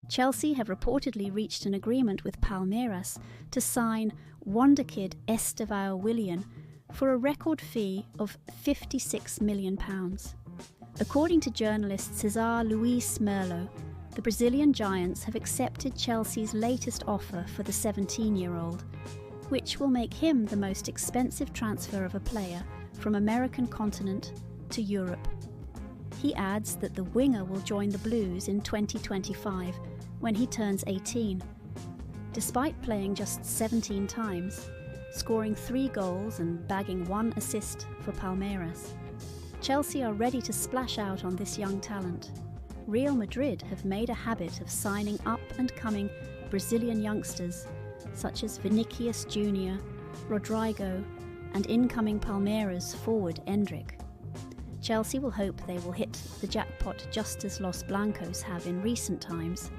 Chelsea have reportedly reached an agreement with Palmeiras to sign WONDERKID Estevão Willian for a record fee of £56 million. According to journalist Cesar Luis Merlo, the Brazilian Giants have accepted Chelsea's latest offer for the 17-year-old, which will make him the most expensive transfer of a player from American continent to Europe. He adds that the winger will join the Blues in 2025 when he turns 18. Despite playing just 17 times, scoring 3 goals and bagging 1 assist for Palmeiras, Chelsea are ready to splash out on this young talent. Real Madrid have made a habit of signing up-and-coming Brazilian youngsters such as Vinicius Jr., Rodrigo, and incoming Palmeiras forward Endrick. Chelsea will hope they will hit the jackpot just as Los Blancos have in recent times.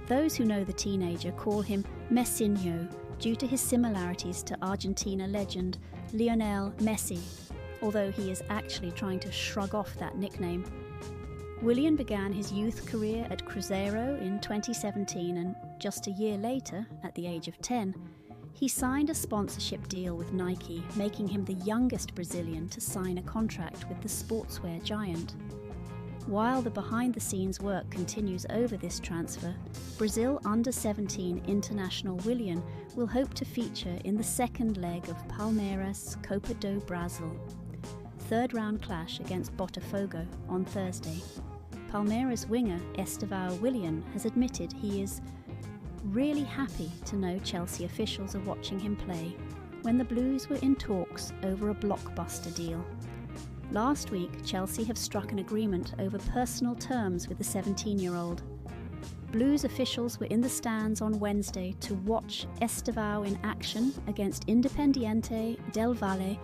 Those who know the teenager call him Messinho due to his similarities to Argentina legend Lionel Messi, although he is actually trying to shrug off that nickname. Willian began his youth career at Cruzeiro in 2017 and just a year later, at the age of 10, he signed a sponsorship deal with Nike, making him the youngest Brazilian to sign a contract with the sportswear giant. While the behind-the-scenes work continues over this transfer, Brazil under-17 international Willian will hope to feature in the second leg of Palmeiras Copa do Brasil, third-round clash against Botafogo on Thursday. Palmeiras winger Estevão Willian has admitted he is really happy to know Chelsea officials are watching him play when the Blues were in talks over a blockbuster deal. Last week, Chelsea have struck an agreement over personal terms with the 17-year-old. Blues officials were in the stands on Wednesday to watch Estevão in action against Independiente del Valle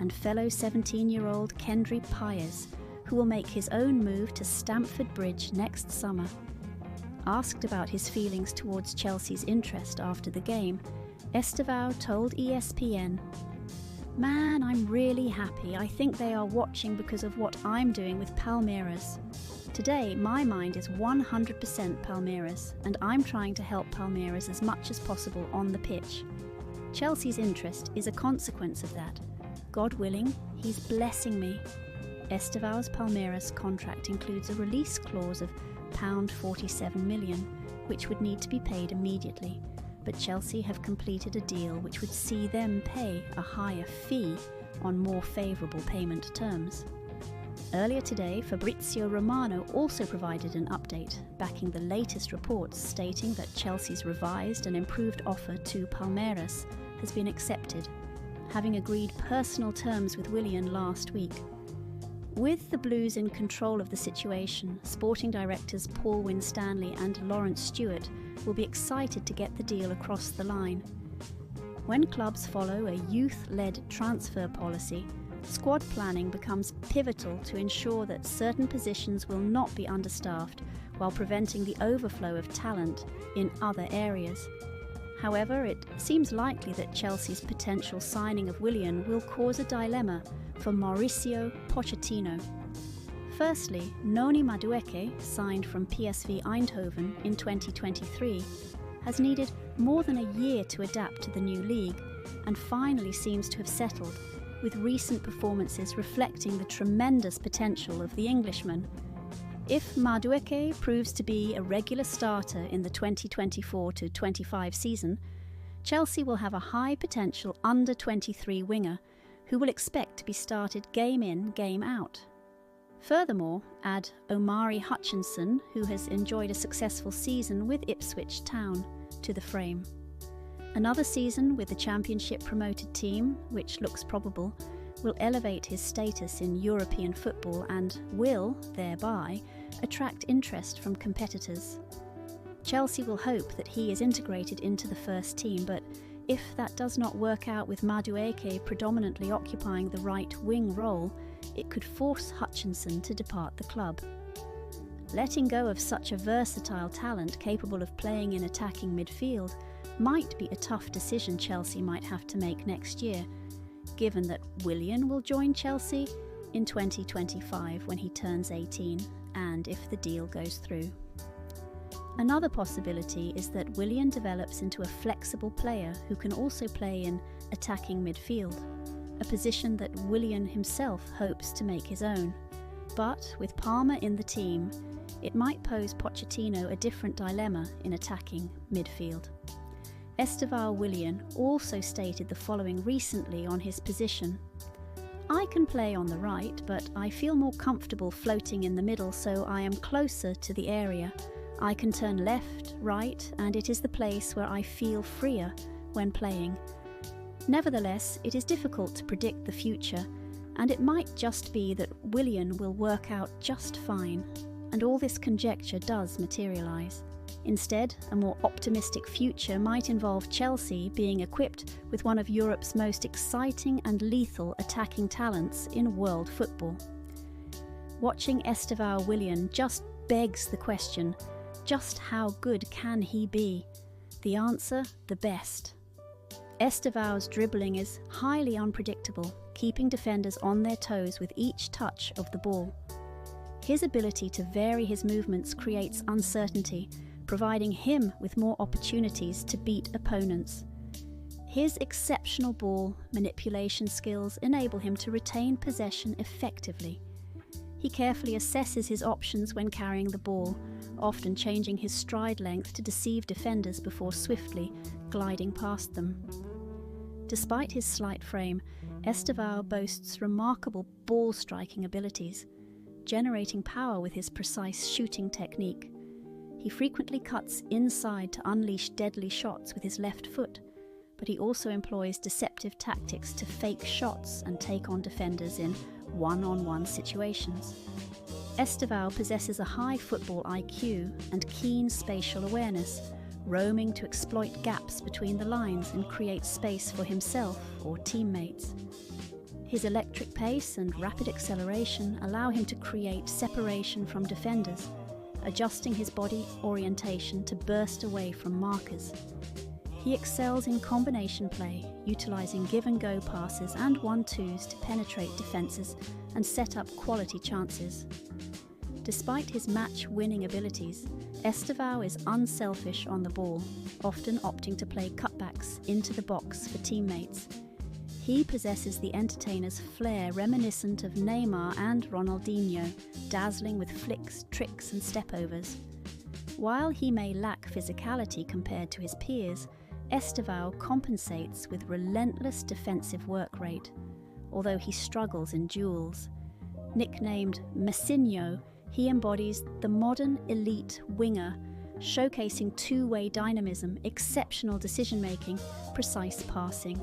and fellow 17-year-old Kendry Paes, who will make his own move to Stamford Bridge next summer. Asked about his feelings towards Chelsea's interest after the game, Estevão told ESPN, "Man, I'm really happy. I think they are watching because of what I'm doing with Palmeiras. Today, my mind is 100% Palmeiras, and I'm trying to help Palmeiras as much as possible on the pitch. Chelsea's interest is a consequence of that. God willing, he's blessing me." Estevão's Palmeiras contract includes a release clause of £47 million, which would need to be paid immediately, but Chelsea have completed a deal which would see them pay a higher fee on more favourable payment terms. Earlier today, Fabrizio Romano also provided an update, backing the latest reports stating that Chelsea's revised and improved offer to Palmeiras has been accepted, having agreed personal terms with Willian last week. With the Blues in control of the situation, sporting directors Paul Winstanley and Lawrence Stewart will be excited to get the deal across the line. When clubs follow a youth-led transfer policy, squad planning becomes pivotal to ensure that certain positions will not be understaffed while preventing the overflow of talent in other areas. However, it seems likely that Chelsea's potential signing of Willian will cause a dilemma for Mauricio Pochettino. Firstly, Noni Madueke, signed from PSV Eindhoven in 2023, has needed more than a year to adapt to the new league and finally seems to have settled, with recent performances reflecting the tremendous potential of the Englishman. If Madueke proves to be a regular starter in the 2024-25 season, Chelsea will have a high-potential under-23 winger who will expect to be started game in, game out. Furthermore, add Omari Hutchinson, who has enjoyed a successful season with Ipswich Town, to the frame. Another season with the Championship-promoted team, which looks probable, will elevate his status in European football and will, thereby, attract interest from competitors. Chelsea will hope that he is integrated into the first team, but if that does not work out with Madueke predominantly occupying the right wing role, it could force Hutchinson to depart the club. Letting go of such a versatile talent capable of playing in attacking midfield might be a tough decision Chelsea might have to make next year, given that Willian will join Chelsea in 2025 when he turns 18, and if the deal goes through. Another possibility is that Willian develops into a flexible player who can also play in attacking midfield, a position that Willian himself hopes to make his own. But with Palmer in the team, it might pose Pochettino a different dilemma in attacking midfield. Estevão Willian also stated the following recently on his position: "I can play on the right, but I feel more comfortable floating in the middle, so I am closer to the area. I can turn left, right, and it is the place where I feel freer when playing. Nevertheless, it is difficult to predict the future, and it might just be that Willian will work out just fine, and all this conjecture does materialise. Instead, a more optimistic future might involve Chelsea being equipped with one of Europe's most exciting and lethal attacking talents in world football." Watching Estevão Willian just begs the question, just how good can he be? The answer, the best. Estevão's dribbling is highly unpredictable, keeping defenders on their toes with each touch of the ball. His ability to vary his movements creates uncertainty, providing him with more opportunities to beat opponents. His exceptional ball manipulation skills enable him to retain possession effectively. He carefully assesses his options when carrying the ball, often changing his stride length to deceive defenders before swiftly gliding past them. Despite his slight frame, Estevão boasts remarkable ball-striking abilities, generating power with his precise shooting technique. He frequently cuts inside to unleash deadly shots with his left foot, but he also employs deceptive tactics to fake shots and take on defenders in one-on-one situations. Estevão possesses a high football IQ and keen spatial awareness, roaming to exploit gaps between the lines and create space for himself or teammates. His electric pace and rapid acceleration allow him to create separation from defenders, adjusting his body orientation to burst away from markers. He excels in combination play, utilising give-and-go passes and 1-2s to penetrate defences and set up quality chances. Despite his match-winning abilities, Estevão is unselfish on the ball, often opting to play cutbacks into the box for teammates. He possesses the entertainer's flair reminiscent of Neymar and Ronaldinho, dazzling with flicks, tricks and stepovers. While he may lack physicality compared to his peers, Estevão compensates with relentless defensive work rate, although he struggles in duels. Nicknamed Messinho, he embodies the modern elite winger, showcasing two-way dynamism, exceptional decision-making, precise passing,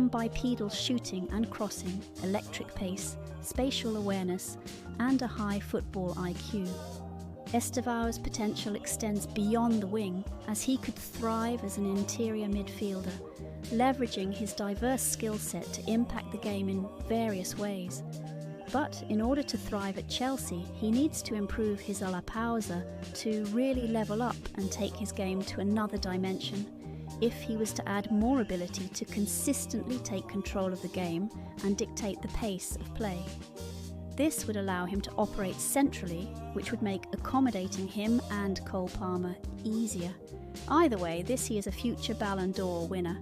bipedal shooting and crossing, electric pace, spatial awareness, and a high football IQ. Estevão's potential extends beyond the wing, as he could thrive as an interior midfielder, leveraging his diverse skill set to impact the game in various ways. But in order to thrive at Chelsea, he needs to improve his Pausa to really level up and take his game to another dimension, if he was to add more ability to consistently take control of the game and dictate the pace of play. This would allow him to operate centrally, which would make accommodating him and Cole Palmer easier. Either way, he is a future Ballon d'Or winner.